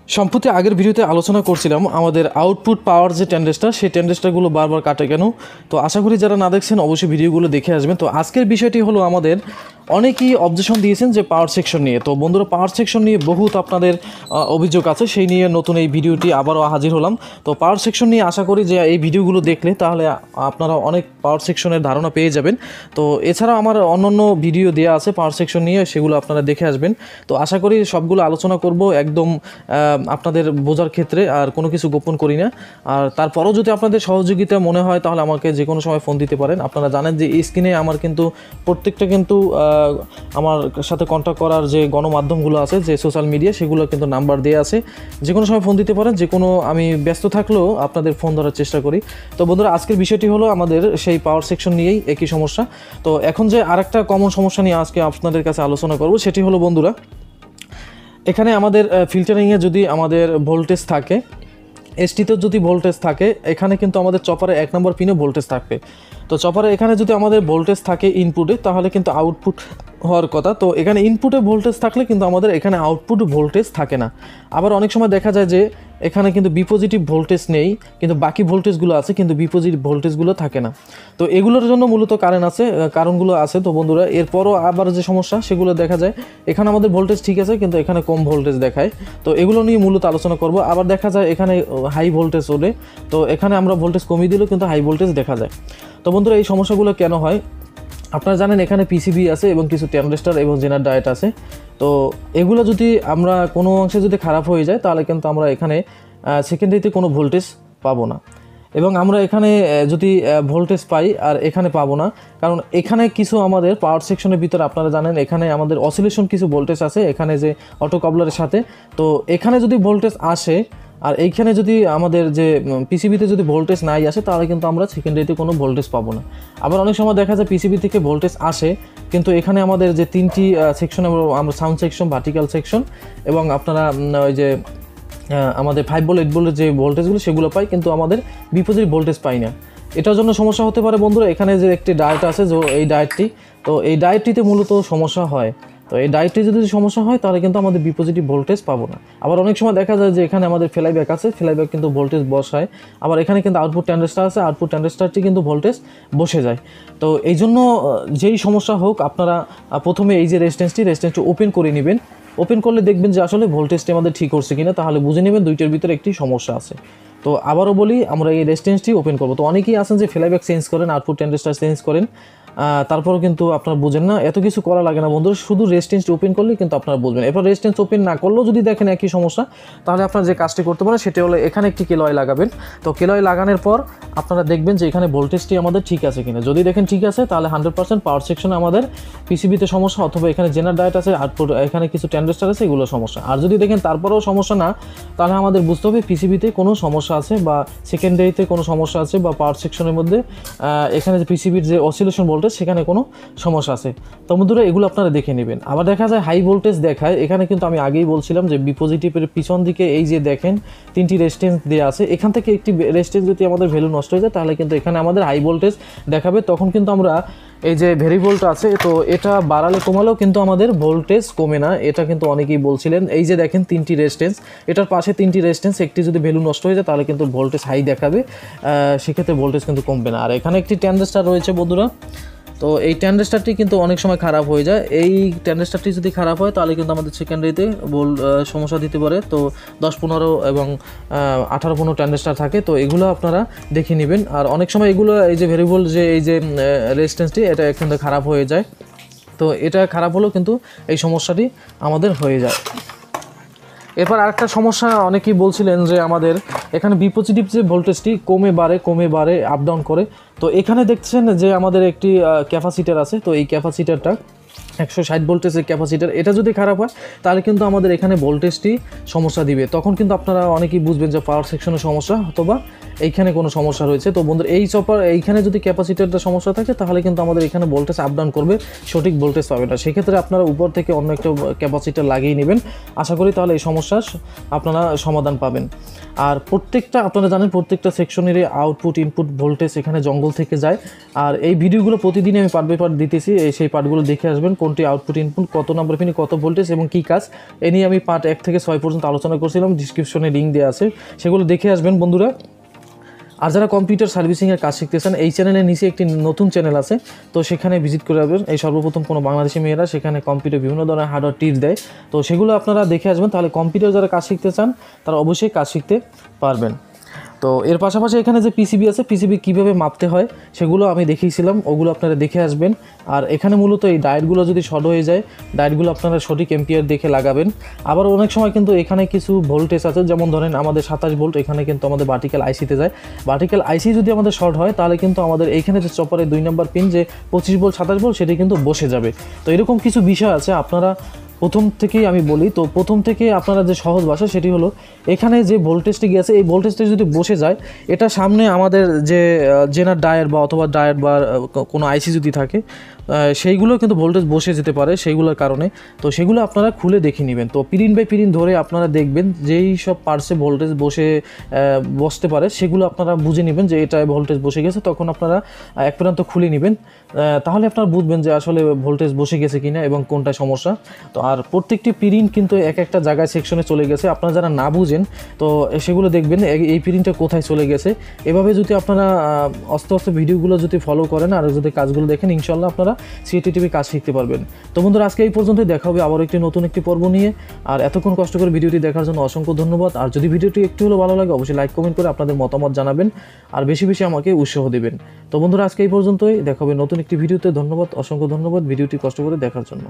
সম্প্রতি আগের ভিডিওতে আলোচনা করছিলাম আমাদের আউটপুট পাওয়ার যে ট্যান্ডেস্টার সেই ট্যান্ডেস্টারগুলো বারবার কাটে কেন। তো আশা করি যারা না দেখছেন অবশ্যই ভিডিওগুলো দেখে আসবেন। তো আজকের বিষয়টি হলো আমাদের অনেকেই অবজেকশন দিয়েছেন যে পাওয়ার সেকশন নিয়ে। তো বন্ধুরা পাওয়ার সেকশন নিয়ে বহুত আপনাদের অভিযোগ আছে, সেই নিয়ে নতুন এই ভিডিওটি আবারও হাজির হলাম। তো পাওয়ার সেকশন নিয়ে আশা করি যে এই ভিডিওগুলো দেখলে তাহলে আপনারা অনেক পাওয়ার সেকশনের ধারণা পেয়ে যাবেন। তো এছাড়াও আমার অন্যান্য ভিডিও দেওয়া আছে পাওয়ার সেকশন নিয়ে, সেগুলো আপনারা দেখে আসবেন। তো আশা করি সবগুলো আলোচনা করব একদম আপনাদের বোঝার ক্ষেত্রে, আর কোনো কিছু গোপন করি না। আর তারপরও যদি আপনাদের সহযোগিতা মনে হয় তাহলে আমাকে যে কোনো সময় ফোন দিতে পারেন। আপনারা জানেন যে এই স্ক্রিনে আমার কিন্তু প্রত্যেকটা কিন্তু আমার সাথে কন্ট্যাক্ট করার যে গণমাধ্যমগুলো আছে, যে সোশ্যাল মিডিয়া, সেগুলো কিন্তু নাম্বার দেওয়া আছে। যে কোনো সময় ফোন দিতে পারেন, যে কোনো আমি ব্যস্ত থাকলেও আপনাদের ফোন ধরার চেষ্টা করি। তো বন্ধুরা আজকের বিষয়টি হলো আমাদের সেই পাওয়ার সেকশন নিয়েই একই সমস্যা। তো এখন যে আরেকটা কমন সমস্যা নিয়ে আজকে আপনাদের কাছে আলোচনা করব, সেটি হলো বন্ধুরা এখানে আমাদের ফিল্টারিংয়ে যদি আমাদের ভোল্টেজ থাকে, এসটিতেও যদি ভোল্টেজ থাকে, এখানে কিন্তু আমাদের চপারে 1 নম্বর পিনে ভোল্টেজ থাকবে। তো চপারে এখানে যদি আমাদের ভোল্টেজ থাকে ইনপুটে, তাহলে কিন্তু আউটপুট হওয়ার কথা। তো এখানে ইনপুটে ভোল্টেজ থাকলে কিন্তু আমাদের এখানে আউটপুট ভোল্টেজ থাকে না। আবার অনেক সময় দেখা যায় যে এখানে কিন্তু বিপজিটিভ ভোল্টেজ নেই, কিন্তু বাকি ভোল্টেজগুলো আছে, কিন্তু বিপজিটিভ ভোল্টেজগুলো থাকে না। তো এগুলোর জন্য মূলত কারণগুলো আছে। তো বন্ধুরা এরপরও আবার যে সমস্যা সেগুলো দেখা যায় এখানে আমাদের ভোল্টেজ ঠিক আছে, কিন্তু এখানে কম ভোল্টেজ দেখায়। তো এগুলো নিয়ে মূলত আলোচনা করব। আবার দেখা যায় এখানে হাই ভোল্টেজ ওঠে, তো এখানে আমরা ভোল্টেজ কমিয়ে দিলেও কিন্তু হাই ভোল্টেজ দেখা যায়। তো বন্ধুরা এই সমস্যাগুলো কেন হয় আপনারা জানেন, এখানে পিসিবি আছে এবং কিছু ট্যান্ডেস্টার এবং জেনার ডায়েট আছে। তো এগুলো যদি আমরা কোনো অংশে যদি খারাপ হয়ে যায় তাহলে কিন্তু আমরা এখানে সেকেন্ডারিতে কোনো ভোল্টেজ পাবো না, এবং আমরা এখানে যদি ভোল্টেজ পাই আর এখানে পাবো না, কারণ এখানে কিছু আমাদের পাওয়ার সেকশনের ভিতরে আপনারা জানেন এখানে আমাদের অসিলেশন কিছু ভোল্টেজ আছে এখানে যে অটো কাপলারের সাথে। তো এখানে যদি ভোল্টেজ আসে আর এইখানে যদি আমাদের যে পিসিবিতে যদি ভোল্টেজ নাই আসে, তাহলে কিন্তু আমরা সেকেন্ডারিতে কোনো ভোল্টেজ পাবো না। আবার অনেক সময় দেখা যায় পিসিবি থেকে ভোল্টেজ আসে, কিন্তু এখানে আমাদের যে 3টি সেকশন, আমরা সাউন্ড সেকশন, ভার্টিক্যাল সেকশন এবং আপনারা ওই যে আমাদের 5 ভোল্ট 8 ভোল্টের যে ভোল্টেজগুলো সেগুলো পাই, কিন্তু আমাদের বিপরীত ভোল্টেজ পাই না। এটার জন্য সমস্যা হতে পারে বন্ধুরা। এখানে যে একটি ডায়েট আছে, যে এই ডায়েটটি, তো এই ডায়েটটিতে মূলত সমস্যা হয়। তো এই ডায়েটটি যদি সমস্যা হয় তাহলে কিন্তু আমাদের বিপজিটিভ ভোল্টেজ পাবো না। আবার অনেক সময় দেখা যায় যে এখানে আমাদের ফ্লাইব্যাক আছে, ফ্লাইব্যাক কিন্তু ভোল্টেজ বসায়। আবার এখানে কিন্তু আউটপুট ট্যান্ডেস্টার আছে, আউটপুট ট্যান্ডেস্টারটি কিন্তু ভোল্টেজ বসে যায়। তো এই জন্য যেই সমস্যা হোক আপনারা প্রথমে এই যে রেজিস্ট্যান্সটি ওপেন করে নেবেন। ওপেন করলে দেখবেন যে আসলে ভোল্টেজটি আমাদের ঠিক করছে কিনা, তাহলে বুঝে নেবেন দুইটার ভিতরে একটি সমস্যা আছে। তো আবারও বলি, আমরা এই রেজিস্ট্যান্সটি ওপেন করবো। তো অনেকেই আছেন যে ফ্লাইব্যাক চেঞ্জ করেন, আউটপুট ট্যান্ডেস্টার চেঞ্জ করেন, তারপরও কিন্তু আপনারা বুঝেন না। এত কিছু করা লাগে না বন্ধুরা, শুধু রেজিস্ট্যান্সটি ওপেন করলেই কিন্তু আপনারা বুঝবেন। এরপর রেজিস্ট্যান্স ওপেন না করলেও যদি দেখেন একই সমস্যা, তাহলে আপনারা যে কাজটি করতে পারেন সেটা হলো এখানে একটি কেলয় লাগাবেন। তো কেলয় লাগানোর পর আপনারা দেখবেন যে এখানে ভোল্টেজটি আমাদের ঠিক আছে কিনা। যদি দেখেন ঠিক আছে, তাহলে 100% পাওয়ার সেকশনে আমাদের পিসিবিতে সমস্যা, অথবা এখানে জেনার ডায়েট আছে, আউটপুট এখানে কিছু ট্যান্ডেস্টার আছে, এগুলো সমস্যা। আর যদি দেখেন তারপরেও সমস্যা না, তাহলে আমাদের বুঝতে হবে পিসিবিতে কোনো সমস্যা আছে, বা সেকেন্ডারিতে কোনো সমস্যা আছে, বা পাওয়ার সেকশনের মধ্যে এখানে যে পিসিবির যে অসিলেশন ভোল্টেজ সেখানে কোনো সমস্যা আছে। তো বন্ধুরা এগুলো আপনারা দেখে নেবেন। আবার দেখা যায় হাই ভোল্টেজ দেখায়, এখানে কিন্তু আমি আগেই বলছিলাম যে বিপজিটিভের পিছন দিকে এই যে দেখেন 3টি রেজিস্ট্যান্স দেওয়া আছে, এখান থেকে একটি রেজিস্ট্যান্স যদি আমাদের ভ্যালু নষ্ট হয়ে যায় তাহলে কিন্তু এখানে আমাদের হাই ভোল্টেজ দেখাবে। তখন কিন্তু আমরা এই যে ভেরিভোল্ট আছে, তো এটা বাড়ালে কমালেও কিন্তু আমাদের ভোল্টেজ কমে না। এটা কিন্তু অনেকেই বলছিলেন। এই যে দেখেন 3টি রেজিস্ট্যান্স, এটার পাশে 3টি রেজিস্ট্যান্স, একটি যদি ভ্যালু নষ্ট হয়ে যায় তাহলে কিন্তু ভোল্টেজ হাই দেখাবে, সেক্ষেত্রে ভোল্টেজ কিন্তু কমবে না। আর এখানে একটি ট্যান্ডেস্টার রয়েছে বন্ধুরা, তো এই ট্যান্ডেস্টারটি কিন্তু অনেক সময় খারাপ হয়ে যায়। এই ট্যান্ডেস্টারটি যদি খারাপ হয় তাহলে কিন্তু আমাদের সেকেন্ডারিতে সমস্যা দিতে পারে। তো 10, 15 এবং 18, 15 ট্যান্ডেস্টার থাকে, তো এগুলো আপনারা দেখে নেবেন। আর অনেক সময় এগুলো এই যে ভেরিয়েবল যে এই যে রেজিস্ট্যান্সটি, এটা কিন্তু খারাপ হয়ে যায়। তো এটা খারাপ হলেও কিন্তু এই সমস্যাটি আমাদের হয়ে যায়। এরপর আরেকটা সমস্যা, অনেকেই বলছিলেন যে আমাদের এখানে বিপজিটিভ যে ভোল্টেজটি কমে বাড়ে আপ ডাউন করে। তো এখানে দেখছেন যে আমাদের একটি ক্যাপাসিটার আছে, তো এই ক্যাপাসিটারটা 160 ভোল্টেজের ক্যাপাসিটার, এটা যদি খারাপ হয় তাহলে কিন্তু আমাদের এখানে ভোল্টেজটি সমস্যা দিবে। তখন কিন্তু আপনারা অনেকেই বুঝবেন যে পাওয়ার সেকশনের সমস্যা, অথবা এইখানে কোনো সমস্যা রয়েছে। তো বন্ধুরা এইখানে যদি ক্যাপাসিটারটা সমস্যা থাকে তাহলে কিন্তু আমাদের এখানে ভোল্টেজ আপ ডাউন করবে, সঠিক ভোল্টেজ পাবে না। সেক্ষেত্রে আপনারা উপর থেকে অন্য একটা ক্যাপাসিটার লাগিয়ে নেবেন, আশা করি তাহলে এই সমস্যার আপনারা সমাধান পাবেন। আর প্রত্যেকটা আপনারা জানেন প্রত্যেকটা সেকশনেরই আউটপুট ইনপুট ভোল্টেজ এখানে জঙ্গল থেকে যায়। আর এই ভিডিওগুলো প্রতিদিনই আমি পার্ট বাই পার্ট দিতেছি, সেই পার্টগুলো দেখে আসবেন কোনটি আউটপুট ইনপুট, কত নাম্বার পিনে কত ভোল্টেজ এবং কী কাজ, এ নিয়ে আমি পার্ট 1 থেকে 6 পর্যন্ত আলোচনা করছিলাম, ডিসক্রিপশনে লিঙ্ক দেওয়া আছে, সেগুলো দেখে আসবেন বন্ধুরা। আর যারা কম্পিউটার সার্ভিসিংয়ের কাজ শিখতে চান, এই চ্যানেলের নিচে একটি নতুন চ্যানেল আছে, তো সেখানে ভিজিট করে যাবেন। এই সর্বপ্রথম কোনো বাংলাদেশি মেয়েরা সেখানে কম্পিউটার বিভিন্ন ধরনের হার্ডওয়্যার টিপস দেয়, তো সেগুলো আপনারা দেখে আসবেন। তাহলে কম্পিউটার যারা কাজ শিখতে চান তারা অবশ্যই কাজ শিখতে পারবেন। তো এর পাশাপাশি এখানে যে পিসিবি আছে, পিসিবি কীভাবে মাপতে হয় সেগুলো আমি দেখিয়েছিলাম, ওগুলো আপনারা দেখে আসবেন। আর এখানে মূলত এই ডায়েটগুলো যদি শর্ট হয়ে যায়, ডায়েটগুলো আপনারা সঠিক এম্পিয়ার দেখে লাগাবেন। আবার অনেক সময় কিন্তু এখানে কিছু ভোল্টেজ আছে, যেমন ধরেন আমাদের 27 ভোল্ট, এখানে কিন্তু আমাদের ভার্টিক্যাল আইসিতে যায়। ভার্টিক্যাল আইসি যদি আমাদের শর্ট হয় তাহলে কিন্তু আমাদের এইখানে যে চপারের 2 নম্বর পিন যে 25 ভোল্ট 27 ভোল্ট সেটি কিন্তু বসে যাবে। তো এরকম কিছু বিষয় আছে, আপনারা প্রথম থেকেই আমি বলি, তো প্রথম থেকে আপনারা যে সহজ ভাষা সেটি হলো, এখানে যে ভোল্টেজটি গিয়েছে এই ভোল্টেজটা যদি বসে যায়, এটা সামনে আমাদের যে জেনার ডায়ার বা অথবা ডায়ার বা কোনো আইসি যদি থাকে, সেইগুলো কিন্তু ভোল্টেজ বসে যেতে পারে সেইগুলোর কারণে। তো সেগুলো আপনারা খুলে দেখে নেবেন। তো পিরিন বাই পিরিন ধরে আপনারা দেখবেন যেই সব পার্টসে ভোল্টেজ বসতে পারে সেগুলো আপনারা বুঝে নেবেন যে এটায় ভোল্টেজ বসে গেছে, তখন আপনারা এক প্রান্ত খুলে নেবেন, তাহলে আপনারা বুঝবেন যে আসলে ভোল্টেজ বসে গেছে কিনা এবং কোনটা সমস্যা। তো আর প্রত্যেকটি পিরিন কিন্তু এক একটা জায়গায় সেকশনে চলে গেছে, আপনারা যারা না বুঝেন তো সেগুলো দেখবেন এই পিরিনটা কোথায় চলে গেছে। এভাবে যদি আপনারা আস্তে আস্তে ভিডিওগুলো যদি ফলো করেন আর যদি কাজগুলো দেখেন, ইনশাল্লাহ আপনারা সিএটিটিভি কাজ শিখতে পারবেন। তো বন্ধুরা, আজকে এই পর্যন্তই, দেখা হবে আবার একটি নতুন একটি পর্ব নিয়ে। আর এতক্ষণ কষ্ট করে ভিডিওটি দেখার জন্য অসংখ্য ধন্যবাদ। আর যদি ভিডিওটি একটু হলেও ভালো লাগে অবশ্যই লাইক কমেন্ট করে আপনাদের মতামত জানাবেন আর বেশি বেশি আমাকে উৎসাহ দেবেন। তো বন্ধুরা, আজকে এই পর্যন্তই, দেখা হবে নতুন একটি ভিডিওতে। ধন্যবাদ, অসংখ্য ধন্যবাদ ভিডিওটি কষ্ট করে দেখার জন্য।